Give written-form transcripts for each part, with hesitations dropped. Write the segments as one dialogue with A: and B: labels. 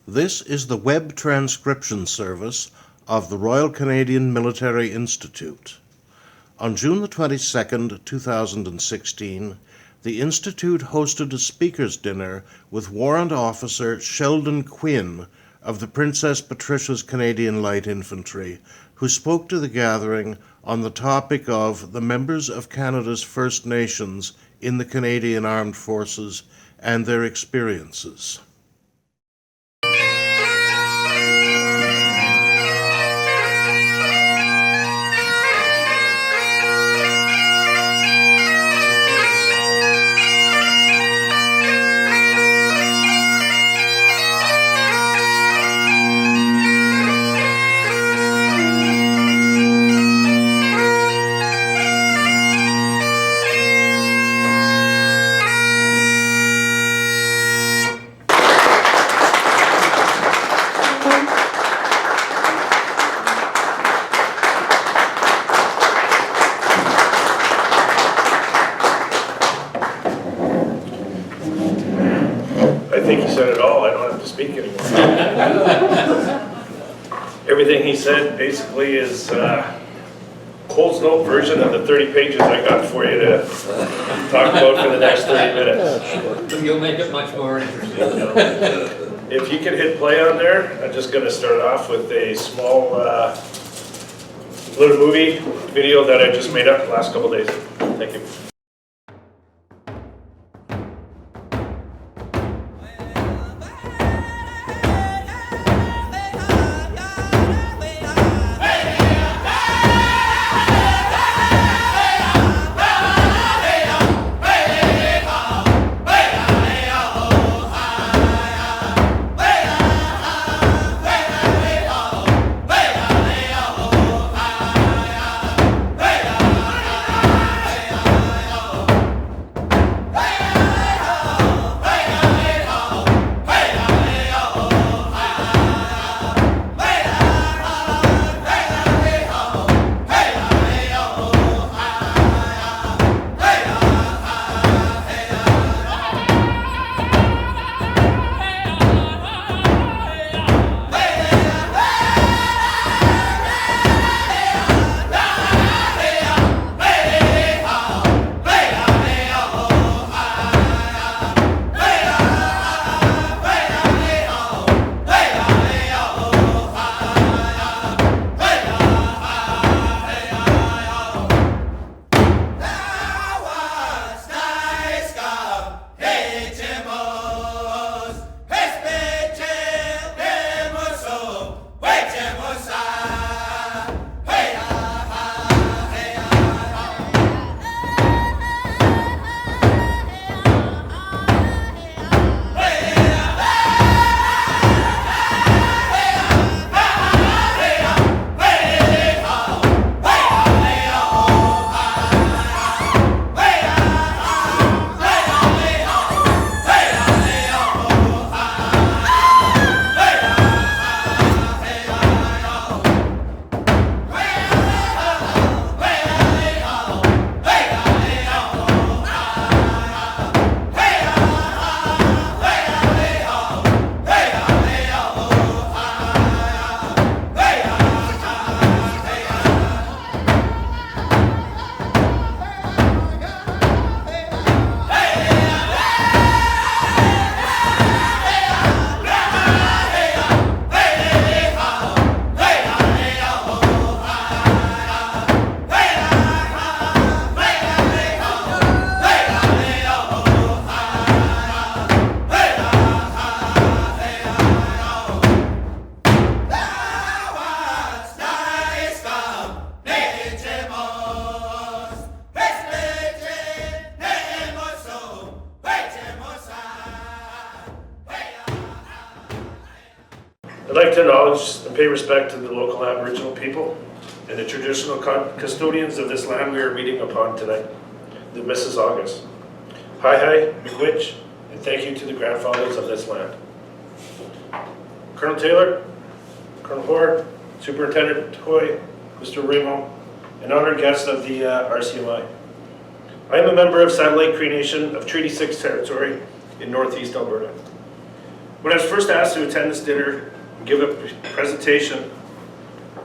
A: This is the web transcription service of the Royal Canadian Military Institute. On June the 22nd, 2016, the Institute hosted a speakers dinner with Warrant Officer Sheldon Quinn of the Princess Patricia's Canadian Light Infantry, who spoke to the gathering on the topic of the members of Canada's First Nations in the Canadian Armed Forces and their experiences.
B: I think he said it all. I don't have to speak anymore. Everything he said basically is Cole's note version of the 30 pages I got for you to talk about for the next 30 minutes.
C: You'll make it much more interesting.
B: If you could hit play on there, I'm just going to start off with a small little movie video that I just made up the last couple days. Thank you. I'd like to acknowledge and pay respect to the local Aboriginal people and the traditional custodians of this land we are meeting upon tonight, the Mississaugas. Hi, miigwech, and thank you to the grandfathers of this land. Colonel Taylor, Colonel Hoare, Superintendent Hoy, Mr. Remo, and honored guests of the RCMI. I am a member of Satellite Cree Nation of Treaty 6 territory in Northeast Alberta. When I was first asked to attend this dinner and give a presentation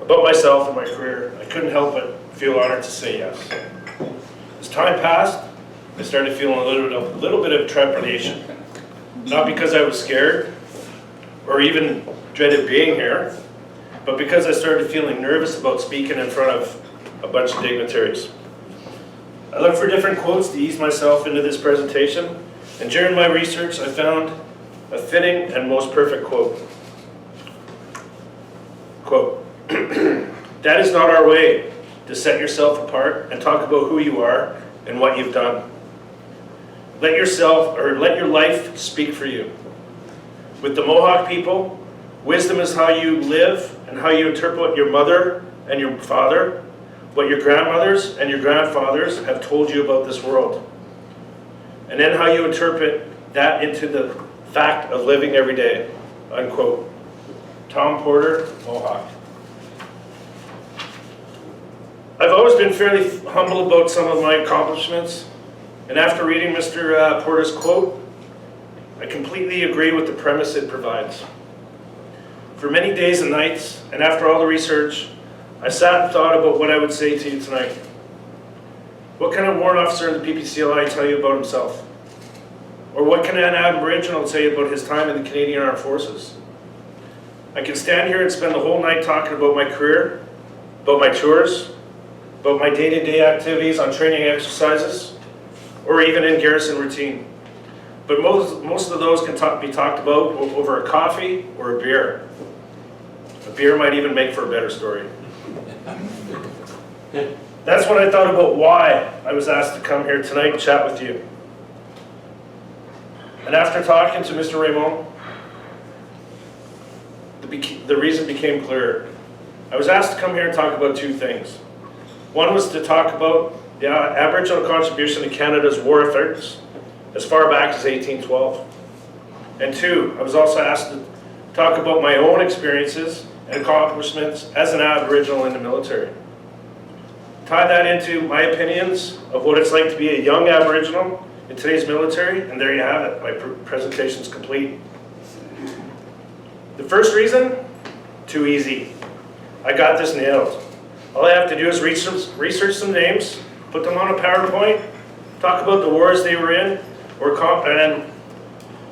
B: about myself and my career, I couldn't help but feel honored to say yes. As time passed, I started feeling a little bit of trepidation. Not because I was scared or even dreaded being here, but because I started feeling nervous about speaking in front of a bunch of dignitaries. I looked for different quotes to ease myself into this presentation, and during my research, I found a fitting and most perfect quote. Quote, "That is not our way to set yourself apart and talk about who you are and what you've done. Let your life speak for you. With the Mohawk people, wisdom is how you live and how you interpret your mother and your father, what your grandmothers and your grandfathers have told you about this world, and then how you interpret that into the fact of living every day." Unquote. Tom Porter, Mohawk. I've always been fairly humble about some of my accomplishments, and after reading Mr. Porter's quote, I completely agree with the premise it provides. For many days and nights, and after all the research, I sat and thought about what I would say to you tonight. What can a warrant officer in the PPCLI tell you about himself? Or what can an Aboriginal tell you about his time in the Canadian Armed Forces? I can stand here and spend the whole night talking about my career, about my tours, about my day-to-day activities on training exercises, or even in garrison routine. But most of those can be talked about over a coffee or a beer. A beer might even make for a better story. That's what I thought about why I was asked to come here tonight and chat with you. And after talking to Mr. Raymond, the reason became clearer. I was asked to come here and talk about two things. One was to talk about the Aboriginal contribution to Canada's war efforts as far back as 1812. And two, I was also asked to talk about my own experiences and accomplishments as an Aboriginal in the military. Tie that into my opinions of what it's like to be a young Aboriginal in today's military, and there you have it. My presentation's complete. The first reason, too easy. I got this nailed. All I have to do is research some names, put them on a PowerPoint, talk about the wars they were in, and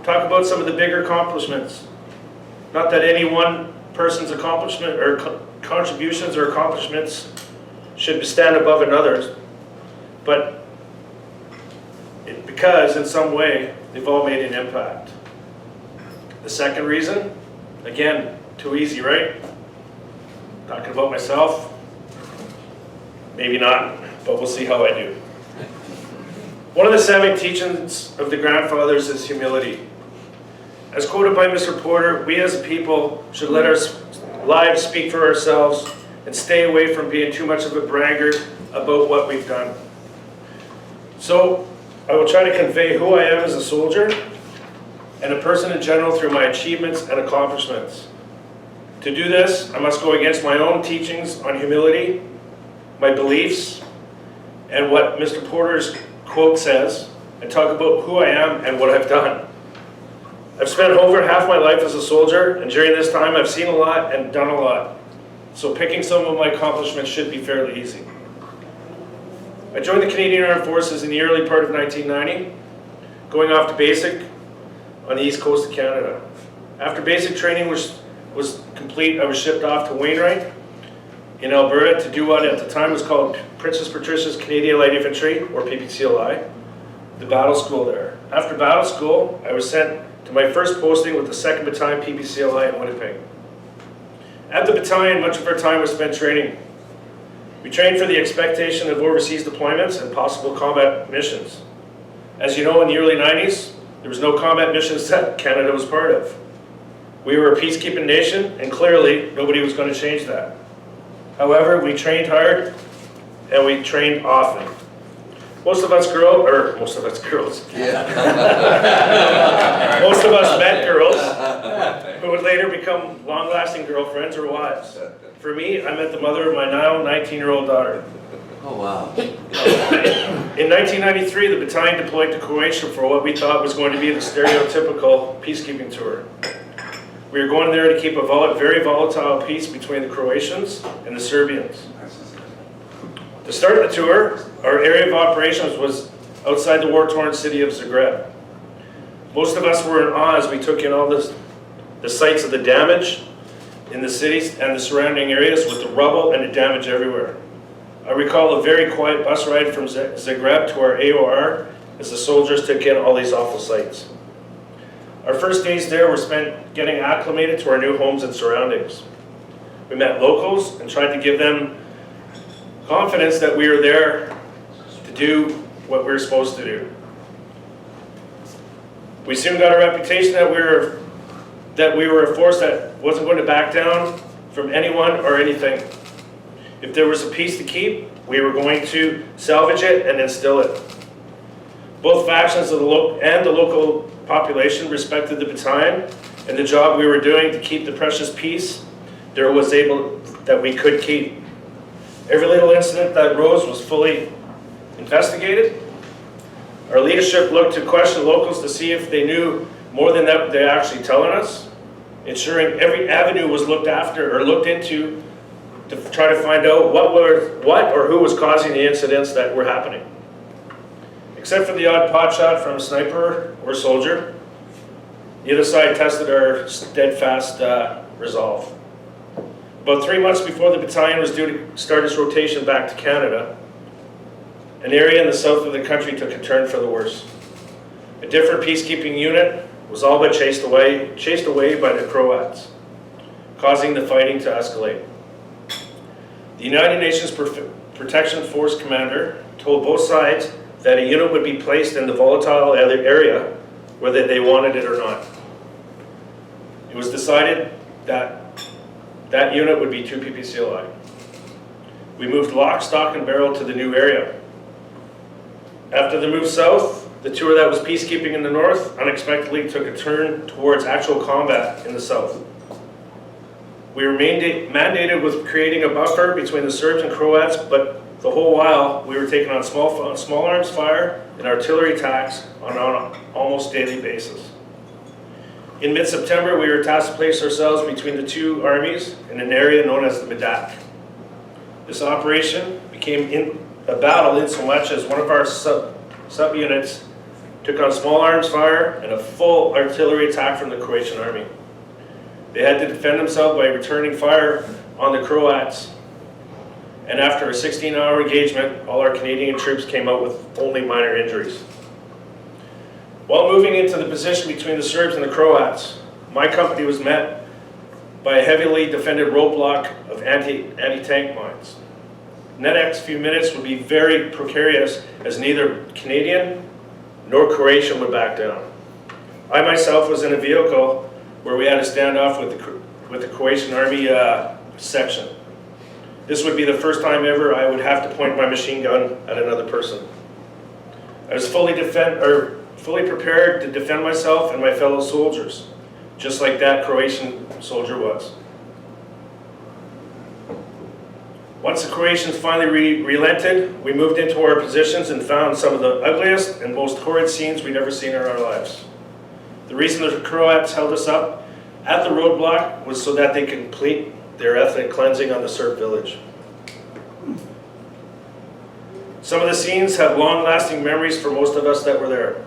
B: talk about some of the bigger accomplishments. Not that any one person's accomplishment or contributions or accomplishments should stand above another's, but because in some way they've all made an impact. The second reason, again, too easy, right? Talking about myself, maybe not, but we'll see how I do. One of the 7 teachings of the grandfathers is humility. As quoted by Mr. Porter, we as a people should let our lives speak for ourselves and stay away from being too much of a braggart about what we've done. So I will try to convey who I am as a soldier and a person in general through my achievements and accomplishments. To do this, I must go against my own teachings on humility, my beliefs, and what Mr. Porter's quote says, and talk about who I am and what I've done. I've spent over half my life as a soldier, and during this time I've seen a lot and done a lot. So picking some of my accomplishments should be fairly easy. I joined the Canadian Armed Forces in the early part of 1990, going off to basic on the east coast of Canada. After basic training was complete, I was shipped off to Wainwright in Alberta to do what at the time was called Princess Patricia's Canadian Light Infantry, or PPCLI, the battle school there. After battle school, I was sent to my first posting with the 2nd Battalion PPCLI in Winnipeg. At the battalion, much of our time was spent training. We trained for the expectation of overseas deployments and possible combat missions. As you know, in the early 90s, there was no combat missions that Canada was part of. We were a peacekeeping nation, and clearly nobody was going to change that. However, we trained hard, and we trained often. Most of us girls. Most of us met girls who would later become long-lasting girlfriends or wives. For me, I met the mother of my now 19-year-old daughter.
C: Oh, wow.
B: In 1993, the battalion deployed to Croatia for what we thought was going to be the stereotypical peacekeeping tour. We were going there to keep a very volatile peace between the Croatians and the Serbians. To start the tour, our area of operations was outside the war-torn city of Zagreb. Most of us were in awe as we took in all the sights of the damage in the cities and the surrounding areas with the rubble and the damage everywhere. I recall a very quiet bus ride from Zagreb to our AOR as the soldiers took in all these awful sights. Our first days there were spent getting acclimated to our new homes and surroundings. We met locals and tried to give them confidence that we were there to do what we were supposed to do. We soon got a reputation that we were a force that wasn't going to back down from anyone or anything. If there was a peace to keep, we were going to salvage it and instill it. Both factions of the local population respected the battalion and the job we were doing to keep the precious peace that we could keep. Every little incident that rose was fully investigated. Our leadership looked to question locals to see if they knew more than that they're actually telling us, ensuring every avenue was looked after or looked into to try to find out what or who was causing the incidents that were happening. Except for the odd pot shot from a sniper or soldier, the other side tested our steadfast resolve. About 3 months before the battalion was due to start its rotation back to Canada, an area in the south of the country took a turn for the worse. A different peacekeeping unit was all but chased away by the Croats, causing the fighting to escalate. The United Nations Protection Force commander told both sides that a unit would be placed in the volatile area whether they wanted it or not. It was decided that that unit would be 2 PPCLI. We moved lock, stock, and barrel to the new area. After the move south, the tour that was peacekeeping in the north unexpectedly took a turn towards actual combat in the south. We were mandated with creating a buffer between the Serbs and Croats, but the whole while we were taking on small arms fire and artillery attacks on an almost daily basis. In mid-September, we were tasked to place ourselves between the two armies in an area known as the Medak. This operation became a battle in so much as one of our subunits took on small arms fire and a full artillery attack from the Croatian army. They had to defend themselves by returning fire on the Croats. And after a 16-hour engagement, all our Canadian troops came out with only minor injuries. While moving into the position between the Serbs and the Croats, my company was met by a heavily defended roadblock of anti-tank mines. The next few minutes would be very precarious as neither Canadian nor Croatian would back down. I myself was in a vehicle where we had a standoff with the Croatian army section. This would be the first time ever I would have to point my machine gun at another person. I was fully prepared to defend myself and my fellow soldiers, just like that Croatian soldier was. Once the Croatians finally relented, we moved into our positions and found some of the ugliest and most horrid scenes we'd ever seen in our lives. The reason the Croats held us up at the roadblock was so that they could complete their ethnic cleansing on the Serb village. Some of the scenes have long-lasting memories for most of us that were there.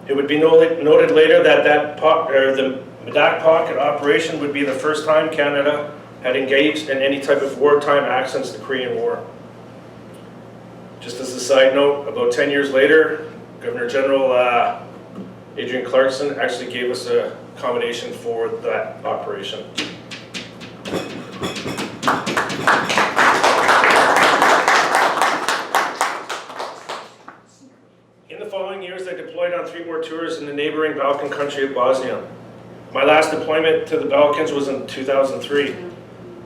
B: It would be noted later that the Medak Pocket operation would be the first time Canada had engaged in any type of wartime act since the Korean War. Just as a side note, about 10 years later, Governor General Adrian Clarkson actually gave us a commendation for that operation. In the following years, I deployed on 3 more tours in the neighboring Balkan country of Bosnia. My last deployment to the Balkans was in 2003.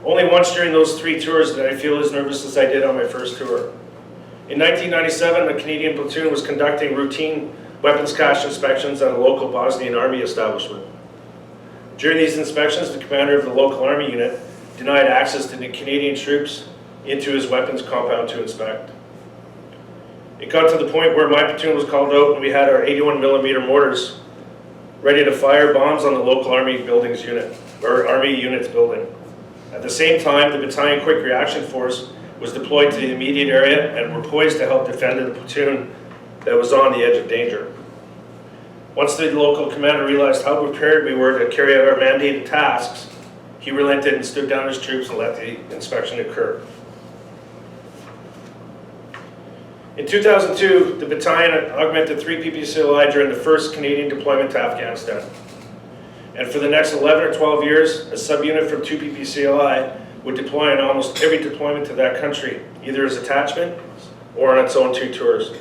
B: Only once during those 3 tours did I feel as nervous as I did on my first tour. In 1997, a Canadian platoon was conducting routine weapons cache inspections at a local Bosnian army establishment. During these inspections, the commander of the local army unit denied access to the Canadian troops into his weapons compound to inspect. It got to the point where my platoon was called out and we had our 81mm mortars ready to fire bombs on the local Army buildings unit, or Army units building. At the same time, the Battalion Quick Reaction Force was deployed to the immediate area and were poised to help defend the platoon that was on the edge of danger. Once the local commander realized how prepared we were to carry out our mandated tasks, he relented and stood down his troops and let the inspection occur. In 2002, the battalion augmented 3 PPCLI during the first Canadian deployment to Afghanistan. And for the next 11 or 12 years, a subunit from 2 PPCLI would deploy on almost every deployment to that country, either as attachment or on its own 2 tours.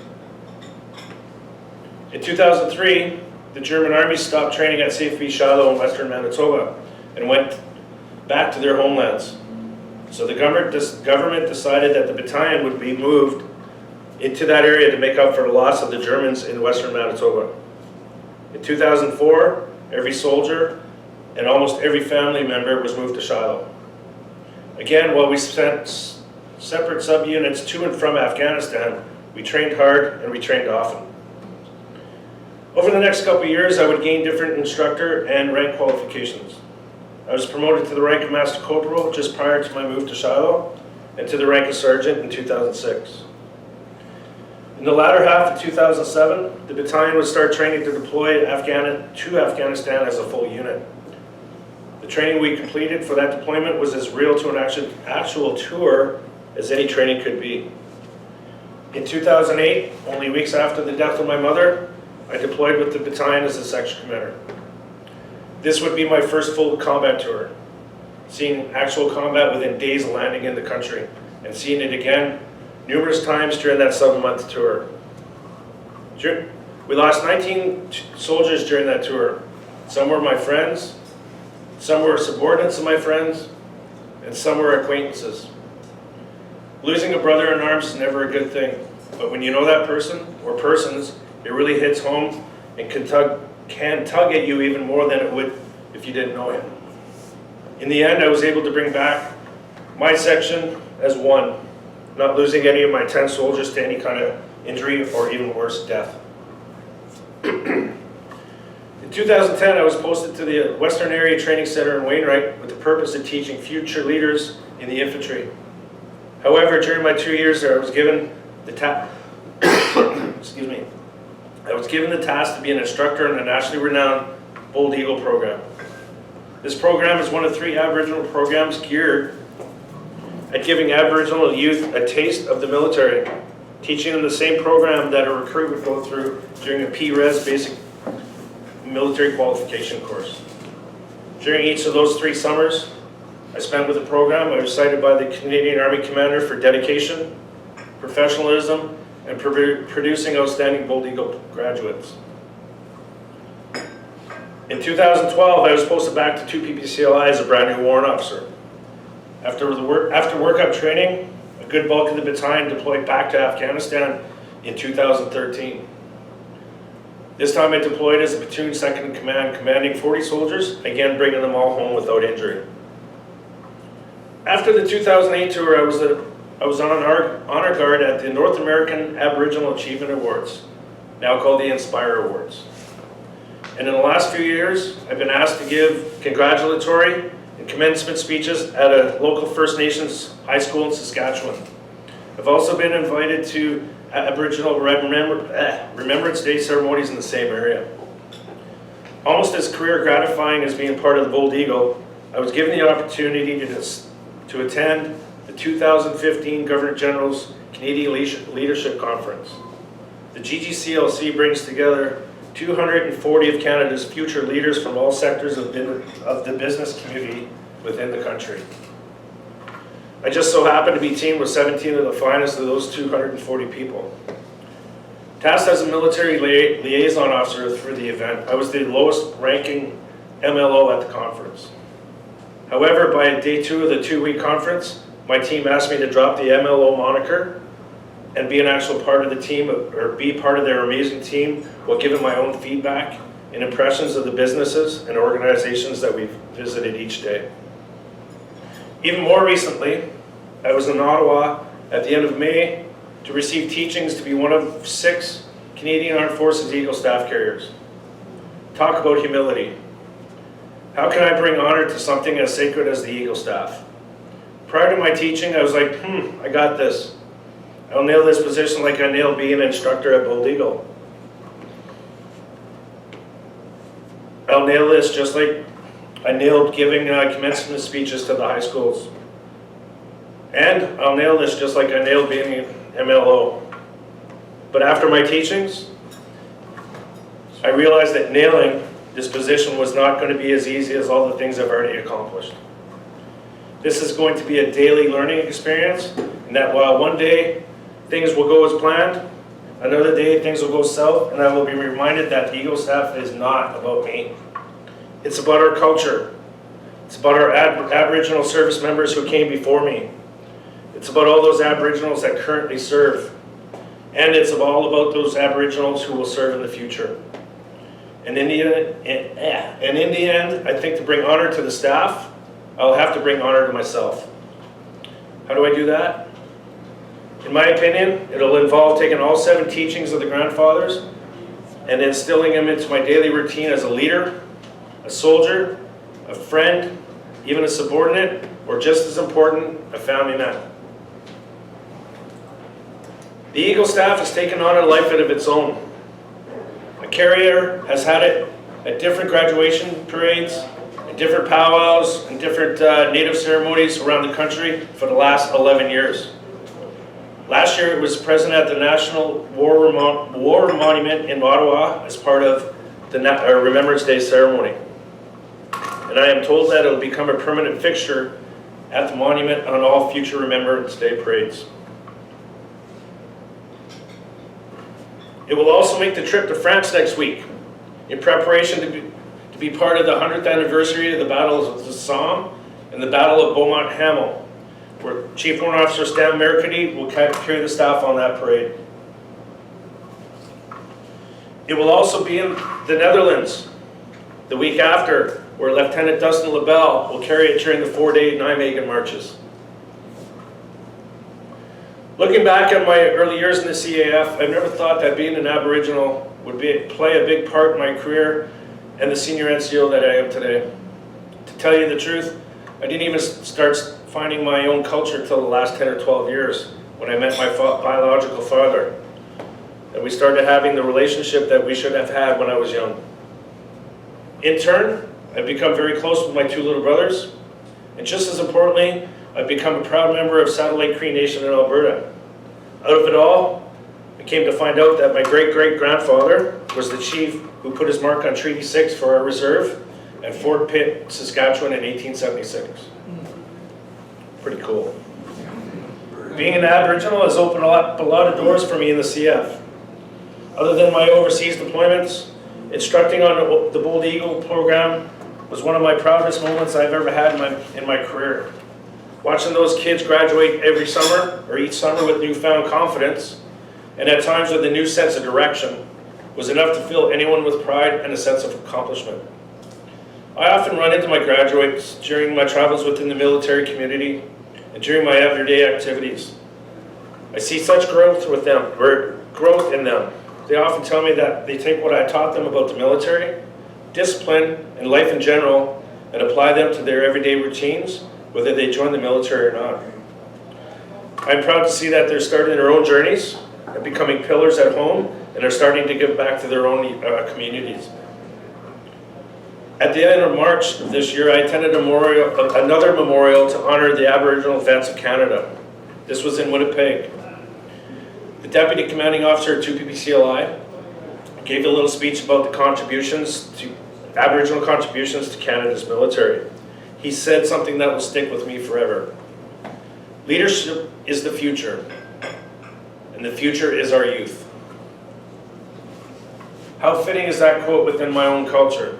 B: In 2003, the German Army stopped training at Safe B Shiloh in western Manitoba and went back to their homelands. So the government decided that the battalion would be moved into that area to make up for the loss of the Germans in western Manitoba. In 2004, every soldier and almost every family member was moved to Shiloh. Again, while we sent separate subunits to and from Afghanistan, we trained hard and we trained often. Over the next couple of years, I would gain different instructor and rank qualifications. I was promoted to the rank of Master Corporal just prior to my move to Shiloh, and to the rank of Sergeant in 2006. In the latter half of 2007, the battalion would start training to deploy to Afghanistan as a full unit. The training we completed for that deployment was as real to an actual tour as any training could be. In 2008, only weeks after the death of my mother, I deployed with the battalion as a section commander. This would be my first full combat tour, seeing actual combat within days of landing in the country, and seeing it again numerous times during that 7-month tour. We lost 19 soldiers during that tour. Some were my friends, some were subordinates of my friends, and some were acquaintances. Losing a brother in arms is never a good thing, but when you know that person or persons, it really hits home and can tug at you even more than it would if you didn't know him. In the end, I was able to bring back my section as one, not losing any of my 10 soldiers to any kind of injury or even worse, death. In 2010, I was posted to the Western Area Training Center in Wainwright with the purpose of teaching future leaders in the infantry. However, during my 2 years there, I was given the task to be an instructor in the nationally renowned Bold Eagle program. This program is one of 3 Aboriginal programs geared at giving Aboriginal youth a taste of the military, teaching them the same program that a recruit would go through during a PRES basic military qualification course. During each of those 3 summers I spent with the program, I was cited by the Canadian Army Commander for dedication, professionalism, and producing outstanding Bold Eagle graduates. In 2012, I was posted back to 2 PPCLI as a brand new warrant officer. After workup training, a good bulk of the battalion deployed back to Afghanistan in 2013. This time I deployed as a platoon second in command, commanding 40 soldiers, again bringing them all home without injury. After the 2008 tour, I was on an honor guard at the North American Aboriginal Achievement Awards, now called the Inspire Awards. And in the last few years, I've been asked to give congratulatory and commencement speeches at a local First Nations high school in Saskatchewan. I've also been invited to Aboriginal Remembrance Day ceremonies in the same area. Almost as career gratifying as being part of the Bold Eagle, I was given the opportunity to attend the 2015 Governor-General's Canadian Leadership Conference. The GGCLC brings together 240 of Canada's future leaders from all sectors of the business community within the country. I just so happened to be teamed with 17 of the finest of those 240 people. Tasked as a military liaison officer for the event, I was the lowest ranking MLO at the conference. However, by day 2 of the 2-week conference, my team asked me to drop the MLO moniker and be an actual part of the team, or be part of their amazing team, while giving my own feedback and impressions of the businesses and organizations that we've visited each day. Even more recently, I was in Ottawa at the end of May to receive teachings to be one of 6 Canadian Armed Forces Eagle staff carriers. Talk about humility. How can I bring honor to something as sacred as the Eagle staff? Prior to my teaching, I was like, I got this. I'll nail this position like I nailed being an instructor at Bold Eagle. I'll nail this just like I nailed giving commencement speeches to the high schools. And I'll nail this just like I nailed being an MLO. But after my teachings, I realized that nailing this position was not going to be as easy as all the things I've already accomplished. This is going to be a daily learning experience, and that while one day things will go as planned, another day things will go south, and I will be reminded that the Eagle staff is not about me. It's about our culture. It's about our Aboriginal service members who came before me. It's about all those Aboriginals that currently serve. And it's all about those Aboriginals who will serve in the future. And in the end, I think to bring honor to the staff, I'll have to bring honor to myself. How do I do that? In my opinion, it'll involve taking all 7 teachings of the grandfathers and instilling them into my daily routine as a leader, a soldier, a friend, even a subordinate, or just as important, a family man. The Eagle staff has taken on a life of its own. A carrier has had it at different graduation parades, at different powwows, and different native ceremonies around the country for the last 11 years. Last year it was present at the National War Monument in Ottawa as part of the Remembrance Day ceremony. And I am told that it will become a permanent fixture at the monument on all future Remembrance Day parades. It will also make the trip to France next week in preparation to be part of the 100th anniversary of the Battle of the Somme and the Battle of Beaumont Hamel, where Chief Warrant Officer Stan Mercady will carry the staff on that parade. It will also be in the Netherlands the week after, where Lieutenant Dustin LaBelle will carry it during the 4-day Nijmegen marches. Looking back at my early years in the CAF, I've never thought that being an Aboriginal would play a big part in my career and the senior NCO that I am today. To tell you the truth, I didn't even start finding my own culture until the last 10 or 12 years when I met my biological father. And we started having the relationship that we should have had when I was young. In turn, I've become very close with my 2 little brothers, and just as importantly, I've become a proud member of Satellite Cree Nation in Alberta. Out of it all, I came to find out that my great-great-grandfather was the chief who put his mark on Treaty 6 for our reserve at Fort Pitt, Saskatchewan in 1876. Pretty cool. Being an Aboriginal has opened up a lot of doors for me in the CF. Other than my overseas deployments, instructing on the Bold Eagle program was one of my proudest moments I've ever had in my career. Watching those kids graduate every summer, or each summer, with newfound confidence, and at times with a new sense of direction, was enough to fill anyone with pride and a sense of accomplishment. I often run into my graduates during my travels within the military community and during my everyday activities. I see such growth with them, or growth in them. They often tell me that they take what I taught them about the military, discipline, and life in general, and apply them to their everyday routines, whether they join the military or not. I'm proud to see that they're starting their own journeys and becoming pillars at home, and are starting to give back to their own communities. At the end of March of this year, I attended another memorial to honor the Aboriginal vets of Canada. This was in Winnipeg. The Deputy Commanding Officer to PPCLI gave a little speech about the Aboriginal contributions to Canada's military. He said something that will stick with me forever. Leadership is the future, and the future is our youth. How fitting is that quote within my own culture?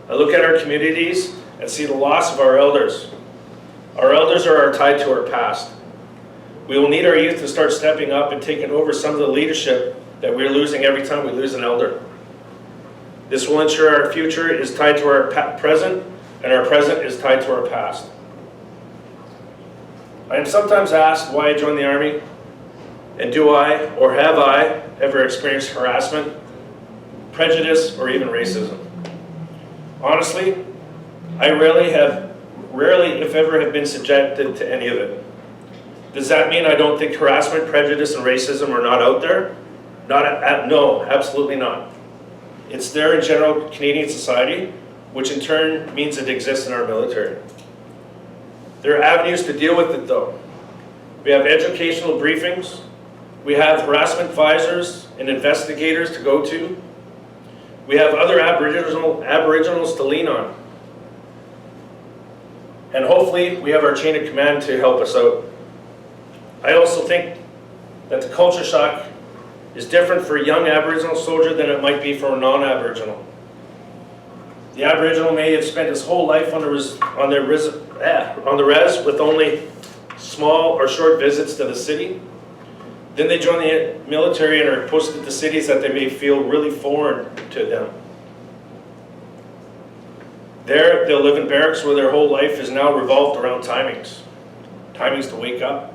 B: I look at our communities and see the loss of our elders. Our elders are tied to our past. We will need our youth to start stepping up and taking over some of the leadership that we're losing every time we lose an elder. This will ensure our future is tied to our present, and our present is tied to our past. I am sometimes asked why I joined the Army, and do I, or have I, ever experienced harassment, prejudice, or even racism? Honestly, I rarely, if ever, have been subjected to any of it. Does that mean I don't think harassment, prejudice, and racism are not out there? No, absolutely not. It's there in general Canadian society, which in turn means it exists in our military. There are avenues to deal with it though. We have educational briefings, we have harassment advisors and investigators to go to, we have other Aboriginals to lean on, and hopefully we have our chain of command to help us out. I also think that the culture shock is different for a young Aboriginal soldier than it might be for a non-Aboriginal. The Aboriginal may have spent his whole life on the res with only small or short visits to the city. Then they join the military and are posted to cities that they may feel really foreign to them. There, they'll live in barracks where their whole life is now revolved around timings. Timings to wake up,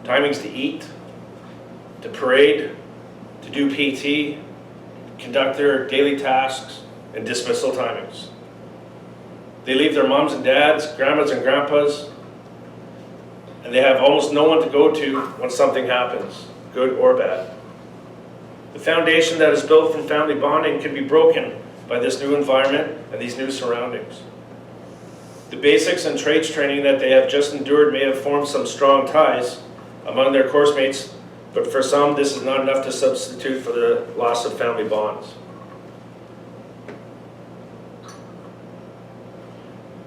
B: timings to eat, to parade, to do PT, conduct their daily tasks, and dismissal timings. They leave their moms and dads, grandmas and grandpas, and they have almost no one to go to when something happens, good or bad. The foundation that is built from family bonding can be broken by this new environment and these new surroundings. The basics and trades training that they have just endured may have formed some strong ties among their course mates, but for some this is not enough to substitute for the loss of family bonds.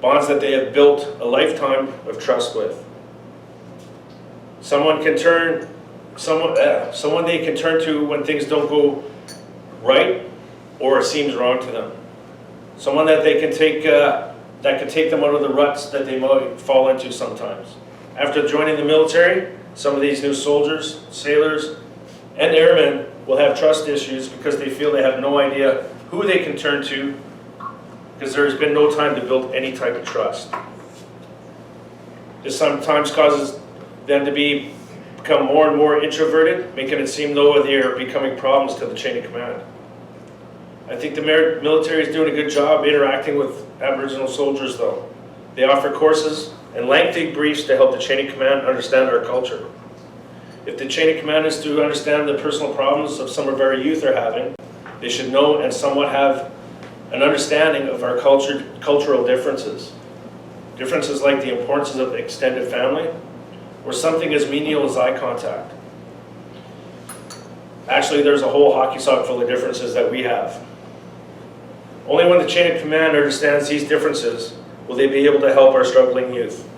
B: Bonds that they have built a lifetime of trust with. Someone they can turn to when things don't go right or it seems wrong to them. Someone that they can take that can take them out of the ruts that they might fall into sometimes. After joining the military, some of these new soldiers, sailors, and airmen will have trust issues because they feel they have no idea who they can turn to, because there has been no time to build any type of trust. This sometimes causes them to become more and more introverted, making it seem though they are becoming problems to the chain of command. I think the military is doing a good job interacting with Aboriginal soldiers though. They offer courses and lengthy briefs to help the chain of command understand our culture. If the chain of command is to understand the personal problems of some of our youth are having, they should know and somewhat have an understanding of our cultural differences. Differences like the importance of extended family, or something as menial as eye contact. Actually, there's a whole hockey sock full of differences that we have. Only when the chain of command understands these differences will they be able to help our struggling youth.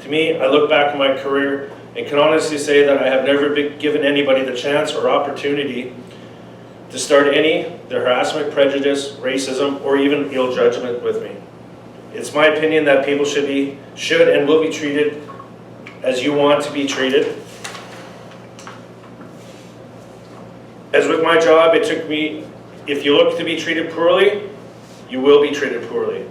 B: To me, I look back on my career and can honestly say that I have never been given anybody the chance or opportunity to start the harassment, prejudice, racism, or even ill judgment with me. It's my opinion that people should and will be treated as you want to be treated. As with my job, it took me, if you look to be treated poorly, you will be treated poorly.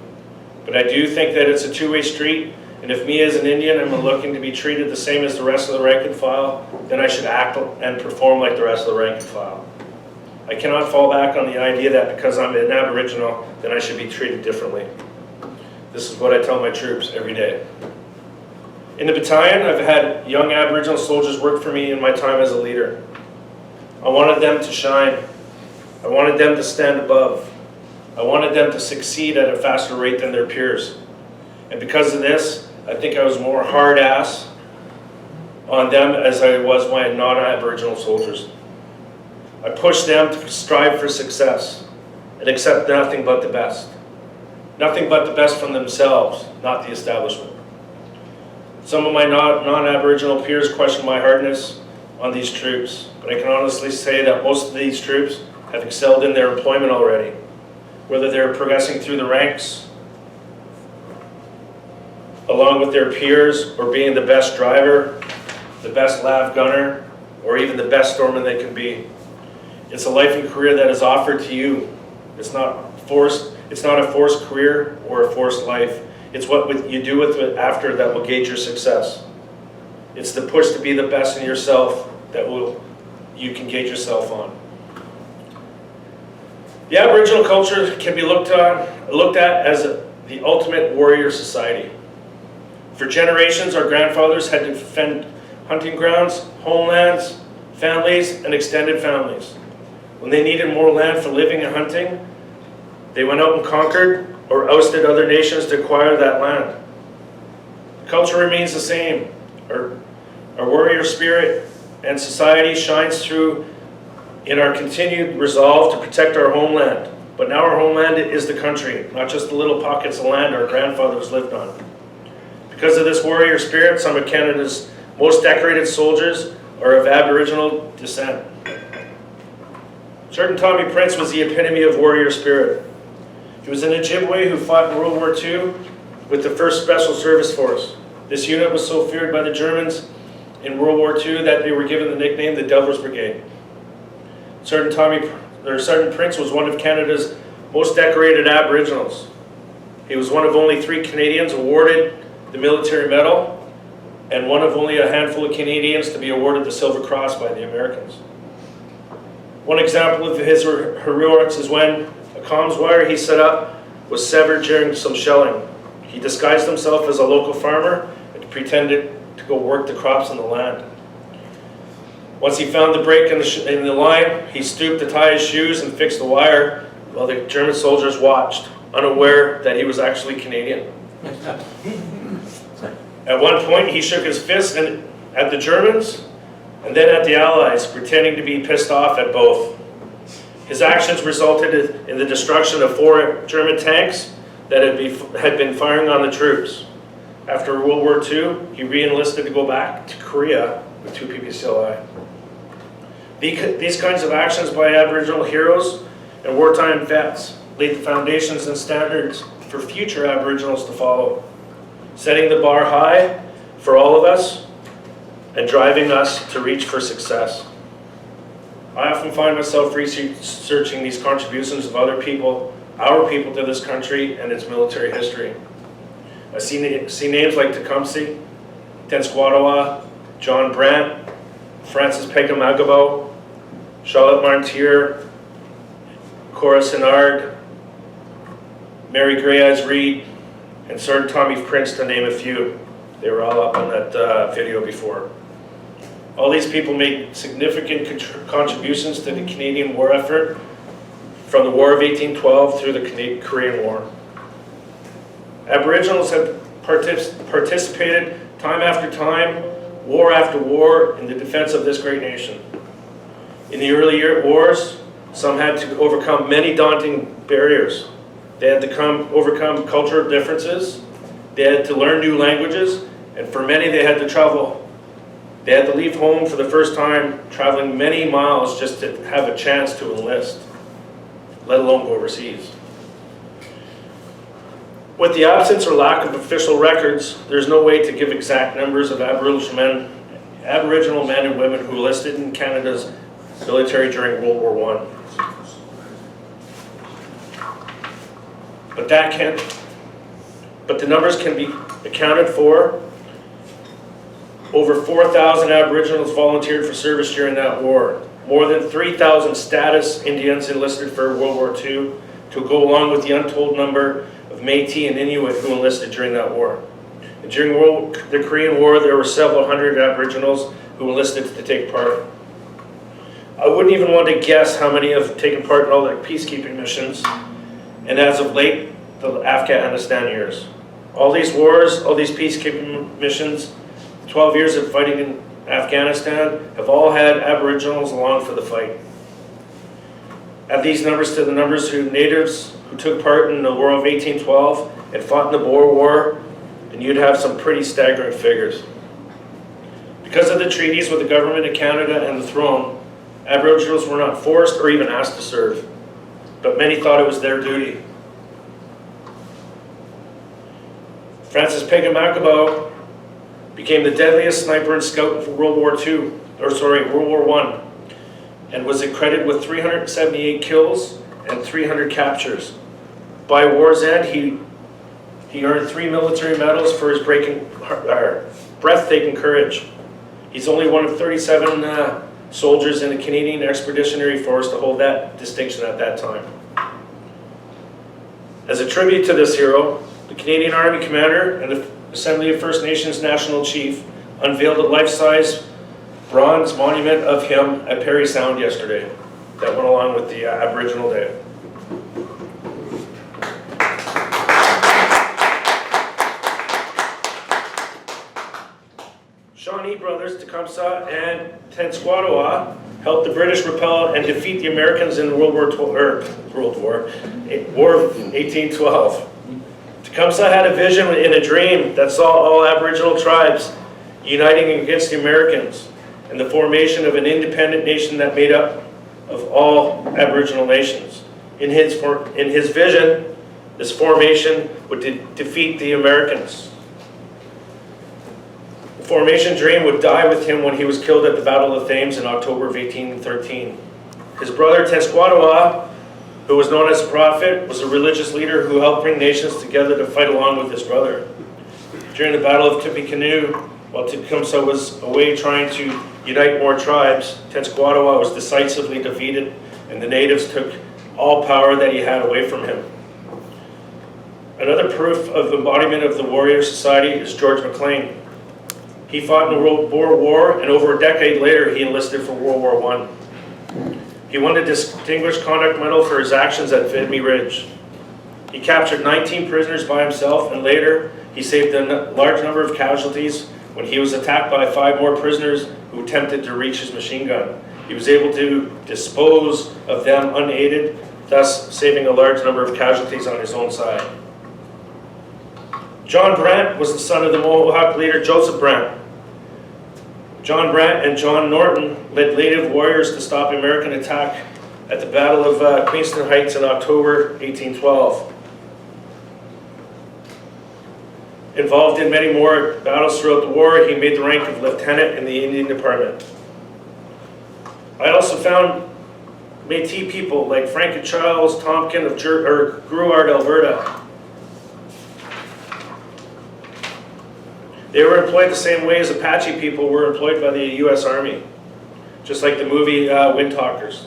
B: But I do think that it's a two-way street, and if me as an Indian am looking to be treated the same as the rest of the rank and file, then I should act and perform like the rest of the rank and file. I cannot fall back on the idea that because I'm an Aboriginal, then I should be treated differently. This is what I tell my troops every day. In the battalion, I've had young Aboriginal soldiers work for me in my time as a leader. I wanted them to shine. I wanted them to stand above. I wanted them to succeed at a faster rate than their peers. And because of this, I think I was more hard ass on them as I was my non-Aboriginal soldiers. I pushed them to strive for success and accept nothing but the best. Nothing but the best from themselves, not the establishment. Some of my non-Aboriginal peers question my hardness on these troops, but I can honestly say that most of these troops have excelled in their employment already, whether they're progressing through the ranks along with their peers, or being the best driver, the best lav gunner, or even the best storeman they can be. It's a life and career that is offered to you. It's not forced. It's not a forced career or a forced life. It's what you do with it after that will gauge your success. It's the push to be the best in yourself that you can gauge yourself on. The Aboriginal culture can be looked at as the ultimate warrior society. For generations, our grandfathers had to defend hunting grounds, homelands, families, and extended families. When they needed more land for living and hunting, they went out and conquered or ousted other nations to acquire that land. The culture remains the same. Our warrior spirit and society shines through in our continued resolve to protect our homeland. But now our homeland is the country, not just the little pockets of land our grandfathers lived on. Because of this warrior spirit, some of Canada's most decorated soldiers are of Aboriginal descent. Sheldon Tommy Prince was the epitome of warrior spirit. He was an Ojibwe who fought in World War II with the 1st Special Service Force. This unit was so feared by the Germans in World War II that they were given the nickname the Devil's Brigade. Sergeant Prince was one of Canada's most decorated Aboriginals. He was one of only 3 Canadians awarded the Military Medal and one of only a handful of Canadians to be awarded the Silver Cross by the Americans. One example of his heroics is when a comms wire he set up was severed during some shelling. He disguised himself as a local farmer and pretended to go work the crops on the land. Once he found the break in the line, he stooped to tie his shoes and fix the wire while the German soldiers watched, unaware that he was actually Canadian. At one point, he shook his fist at the Germans and then at the Allies, pretending to be pissed off at both. His actions resulted in the destruction of 4 German tanks that had been firing on the troops. After World War II, he re-enlisted to go back to Korea with 2 PPCLI. These kinds of actions by Aboriginal heroes and wartime vets laid the foundations and standards for future Aboriginals to follow, setting the bar high for all of us and driving us to reach for success. I often find myself researching these contributions of other people, our people to this country and its military history. I see names like Tecumseh, Tenskwatawa, John Brant, Francis Pegam-Agabo, Charlotte Martyr, Cora Sinnard, Mary Grey Eyes Reed, and Sergeant Tommy Prince, to name a few. They were all up on that video before. All these people made significant contributions to the Canadian war effort from the War of 1812 through the Korean War. Aboriginals have participated time after time, war after war, in the defense of this great nation. In the early wars, some had to overcome many daunting barriers. They had to overcome cultural differences, they had to learn new languages, and for many they had to travel. They had to leave home for the first time, traveling many miles just to have a chance to enlist, let alone go overseas. With the absence or lack of official records, there's no way to give exact numbers of Aboriginal men and women who enlisted in Canada's military during World War I. But the numbers can be accounted for. Over 4,000 Aboriginals volunteered for service during that war. More than 3,000 status Indians enlisted for World War II, to go along with the untold number of Métis and Inuit who enlisted during that war. And during the Korean War, there were several hundred Aboriginals who enlisted to take part. I wouldn't even want to guess how many have taken part in all the peacekeeping missions, and as of late, the Afghanistan years. All these wars, all these peacekeeping missions, 12 years of fighting in Afghanistan, have all had Aboriginals along for the fight. Add these numbers to the numbers of natives who took part in the War of 1812 and fought in the Boer War, and you'd have some pretty staggering figures. Because of the treaties with the Government of Canada and the Throne, Aboriginals were not forced or even asked to serve, but many thought it was their duty. Francis Pegam-Agabo became the deadliest sniper and scout for World War I, and was credited with 378 kills and 300 captures. By war's end, he earned 3 military medals for his breathtaking courage. He's only one of 37 soldiers in the Canadian Expeditionary Force to hold that distinction at that time. As a tribute to this hero, the Canadian Army Commander and the Assembly of First Nations National Chief unveiled a life-size bronze monument of him at Parry Sound yesterday that went along with the Aboriginal Day. Shawnee brothers Tecumseh and Tenskwatawa helped the British repel and defeat the Americans in War of 1812. Tecumseh had a vision and a dream that saw all Aboriginal tribes uniting against the Americans and the formation of an independent nation that made up of all Aboriginal nations. In his vision, this formation would defeat the Americans. The formation dream would die with him when he was killed at the Battle of Thames in October of 1813. His brother Tenskwatawa, who was known as a prophet, was a religious leader who helped bring nations together to fight along with his brother. During the Battle of Tippecanoe, while Tecumseh was away trying to unite more tribes, Tenskwatawa was decisively defeated, and the natives took all power that he had away from him. Another proof of embodiment of the warrior society is George McLean. He fought in the World War, and over a decade later, he enlisted for World War I. He won the Distinguished Conduct Medal for his actions at Vimy Ridge. He captured 19 prisoners by himself, and later he saved a large number of casualties when he was attacked by 5 more prisoners who attempted to reach his machine gun. He was able to dispose of them unaided, thus saving a large number of casualties on his own side. John Brant was the son of the Mohawk leader Joseph Brant. John Brant and John Norton led native warriors to stop American attack at the Battle of Queenston Heights in October 1812. Involved in many more battles throughout the war, he made the rank of lieutenant in the Indian Department. I also found Métis people like Frank and Charles Tompkin of Gruard, Alberta. They were employed the same way as Apache people were employed by the U.S. Army, just like the movie Windtalkers.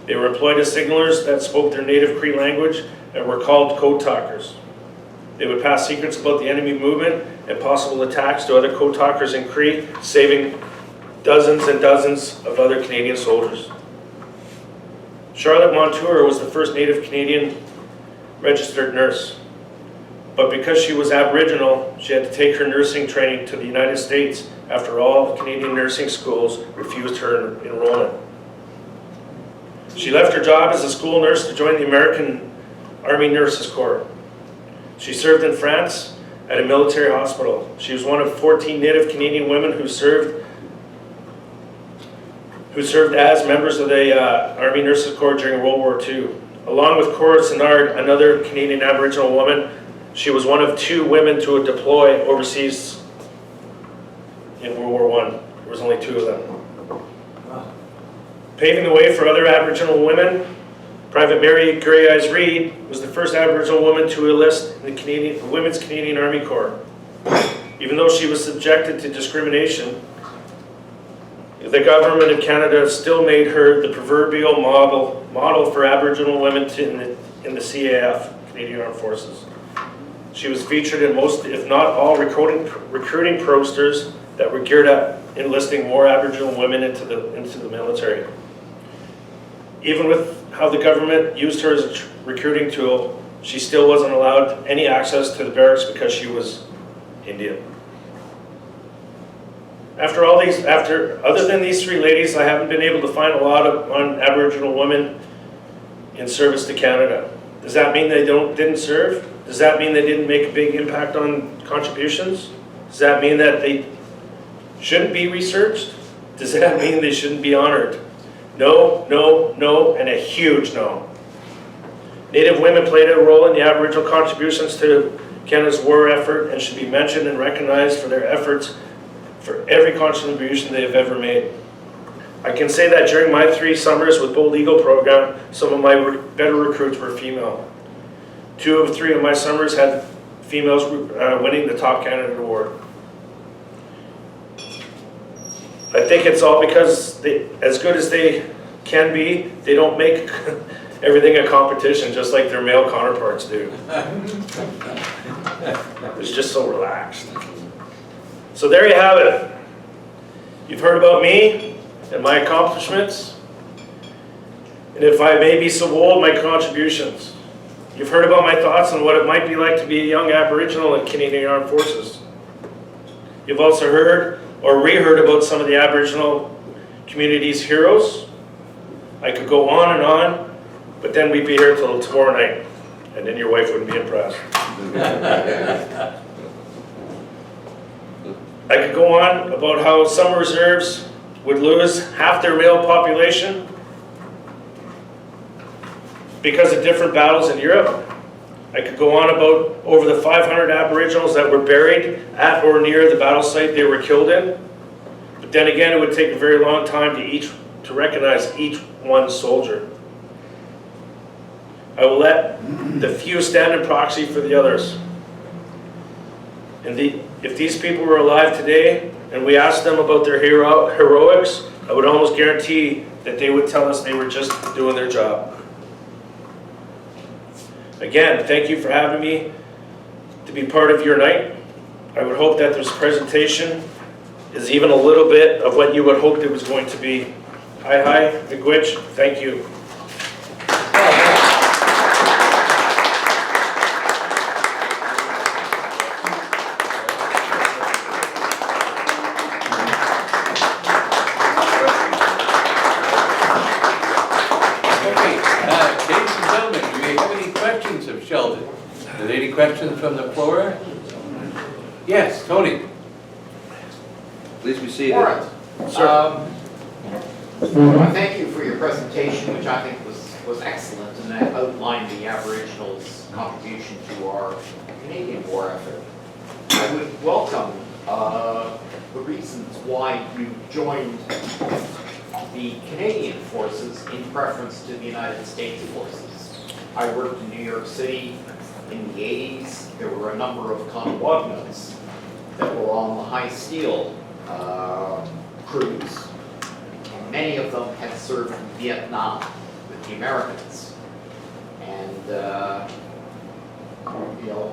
B: They were employed as signalers that spoke their native Cree language and were called code talkers. They would pass secrets about the enemy movement and possible attacks to other code talkers in Cree, saving dozens and dozens of other Canadian soldiers. Charlotte Montour was the first Native Canadian registered nurse. But because she was Aboriginal, she had to take her nursing training to the United States after all Canadian nursing schools refused her enrollment. She left her job as a school nurse to join the American Army Nurses Corps. She served in France at a military hospital. She was one of 14 Native Canadian women who served as members of the Army Nurses Corps during World War II. Along with Cora Sinnard, another Canadian Aboriginal woman, she was one of 2 women to deploy overseas in World War I. There was only 2 of them. Paving the way for other Aboriginal women, Private Mary Grey Eyes Reid was the first Aboriginal woman to enlist in the Women's Canadian Army Corps. Even though she was subjected to discrimination, the government of Canada still made her the proverbial model for Aboriginal women in the CAF, Canadian Armed Forces. She was featured in most, if not all, recruiting posters that were geared at enlisting more Aboriginal women into the military. Even with how the government used her as a recruiting tool, she still wasn't allowed any access to the barracks because she was Indian. Other than these 3 ladies, I haven't been able to find a lot on Aboriginal women in service to Canada. Does that mean they didn't serve? Does that mean they didn't make a big impact on contributions? Does that mean that they shouldn't be researched? Does that mean they shouldn't be honored? No, no, no, and a huge no. Native women played a role in the Aboriginal contributions to Canada's war effort and should be mentioned and recognized for their efforts for every contribution they have ever made. I can say that during my 3 summers with Bold Eagle program, some of my better recruits were female. 2 of 3 of my summers had females winning the Top Candidate Award. I think it's all because as good as they can be, they don't make everything a competition just like their male counterparts do. It's just so relaxed. So there you have it. You've heard about me and my accomplishments, and if I may be so bold, my contributions. You've heard about my thoughts on what it might be like to be a young Aboriginal in Canadian Armed Forces. You've also heard or reheard about some of the Aboriginal community's heroes. I could go on, but then we'd be here till tomorrow night, and then your wife wouldn't be impressed. I could go on about how some reserves would lose half their male population because of different battles in Europe. I could go on about over the 500 Aboriginals that were buried at or near the battle site they were killed in. But then again, it would take a very long time to recognize each one soldier. I will let the few stand in proxy for the others. And if these people were alive today and we asked them about their heroics, I would almost guarantee that they would tell us they were just doing their job. Again, thank you for having me to be part of your night. I would hope that this presentation is even a little bit of what you would hope it was going to be. Hi, miigwech, thank you.
C: Sheldon. Are there any questions from the floor? Yes, Tony.
D: Please be seated.
E: Warrant.
B: Sir.
E: Thank you for your presentation, which I think was excellent, and that outlined the Aboriginals' contribution to our Canadian war effort. I would welcome the reasons why you joined the Canadian forces in preference to the United States forces. I worked in New York City in the 80s. There were a number of Conwagnons that were on the high steel crews. And many of them had served in Vietnam with the Americans. And,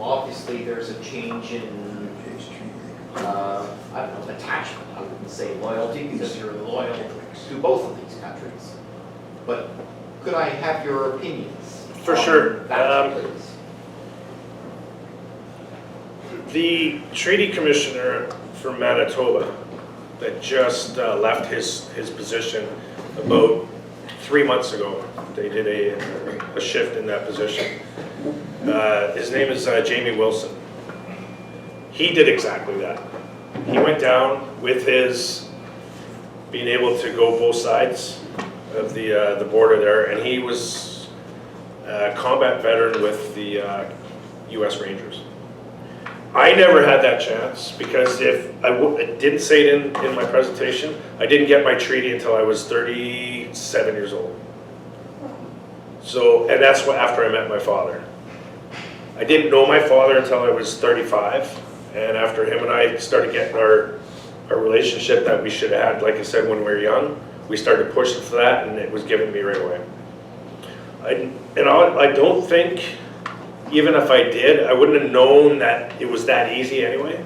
E: obviously there's a change in, attachment. I wouldn't say loyalty because you're loyal to both of these countries. But could I have your opinions?
B: For sure.
E: That, please.
B: The treaty commissioner from Manitoba that just left his position about 3 months ago, they did a shift in that position. His name is Jamie Wilson. He did exactly that. He went down with his being able to go both sides of the border there, and he was a combat veteran with the U.S. Rangers. I never had that chance because if I didn't say it in my presentation, I didn't get my treaty until I was 37 years old. So, and that's after I met my father. I didn't know my father until I was 35, and after him and I started getting our relationship that we should have had, like I said, when we were young, we started pushing for that, and it was given to me right away. I don't think, even if I did, I wouldn't have known that it was that easy anyway.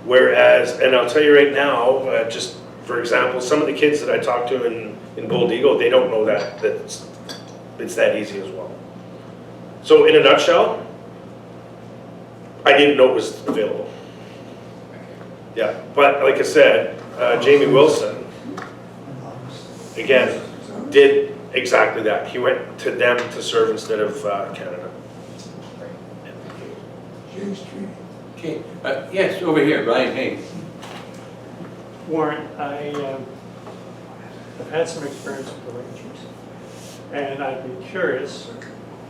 B: Whereas, and I'll tell you right now, just for example, some of the kids that I talk to in Bold Eagle, they don't know that it's that easy as well. So in a nutshell, I didn't know it was available. Yeah, but like I said, Jamie Wilson, again, did exactly that. He went to them to serve instead of Canada.
C: Okay. Yes, over here, Brian Hayes.
F: Warrant, I've had some experience with the Rangers, and I'd be curious,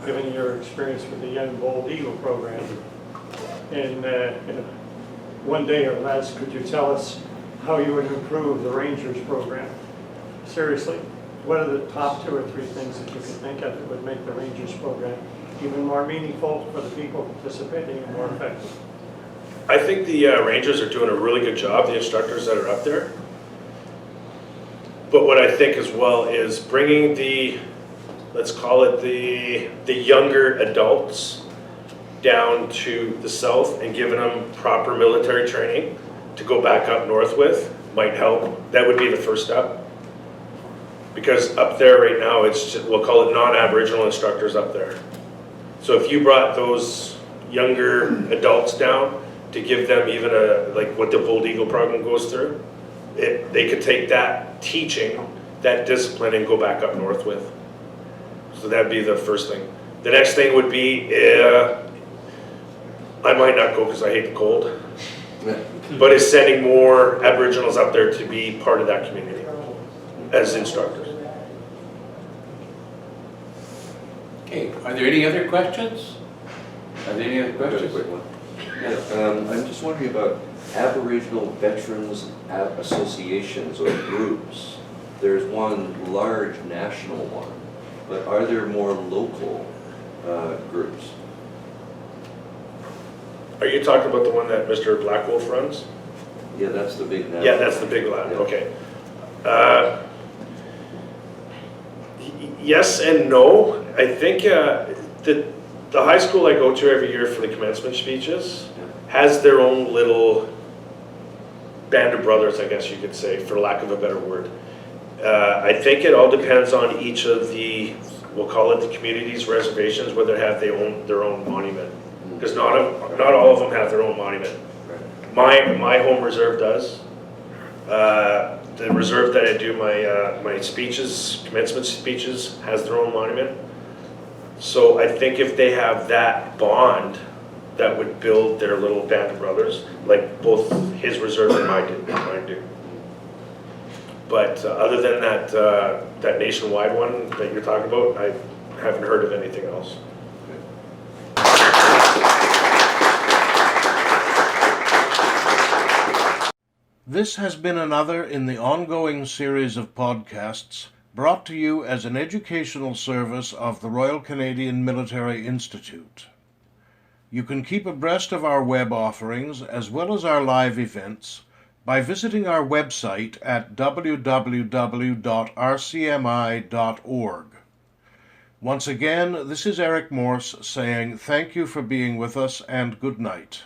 F: given your experience with the Young Bold Eagle program, in one day or less, could you tell us how you would improve the Rangers program? Seriously, what are the top 2 or 3 things that you could think of that would make the Rangers program even more meaningful for the people participating and more effective?
B: I think the Rangers are doing a really good job, the instructors that are up there. But what I think as well is bringing the, let's call it the younger adults down to the south and giving them proper military training to go back up north with might help. That would be the first step. Because up there right now, it's just, we'll call it non-Aboriginal instructors up there. So if you brought those younger adults down to give them even like what the Bold Eagle program goes through, they could take that teaching, that discipline, and go back up north with. So that'd be the first thing. The next thing would be, I might not go because I hate the cold, but is sending more Aboriginals up there to be part of that community as instructors.
C: Okay, are there any other questions? Are there any other
D: I've got a
C: questions?
D: quick one. Yeah, I'm just wondering about Aboriginal Veterans Associations or groups. There's one large national one, but are there more local groups?
B: Are you talking about the one that Mr. Blackwolf runs?
D: Yeah, that's the big national.
B: Yeah, that's the big lab,
D: Yeah.
B: okay. Yes and no. I think the high school I go to every year for the commencement speeches has their own little band of brothers, I guess you could say, for lack of a better word. I think it all depends on each of the, we'll call it the community's reservations, whether they have their own monument. Because not all of them have their own monument. My home reserve does. The reserve that I do my speeches, commencement speeches, has their own monument. So I think if they have that bond, that would build their little band of brothers, like both his reserve and mine do. But other than that nationwide one that you're talking about, I haven't heard of anything else.
A: This has been another in the ongoing series of podcasts brought to you as an educational service of the Royal Canadian Military Institute. You can keep abreast of our web offerings as well as our live events by visiting our website at www.rcmi.org. Once again, this is Eric Morse saying thank you for being with us and good night.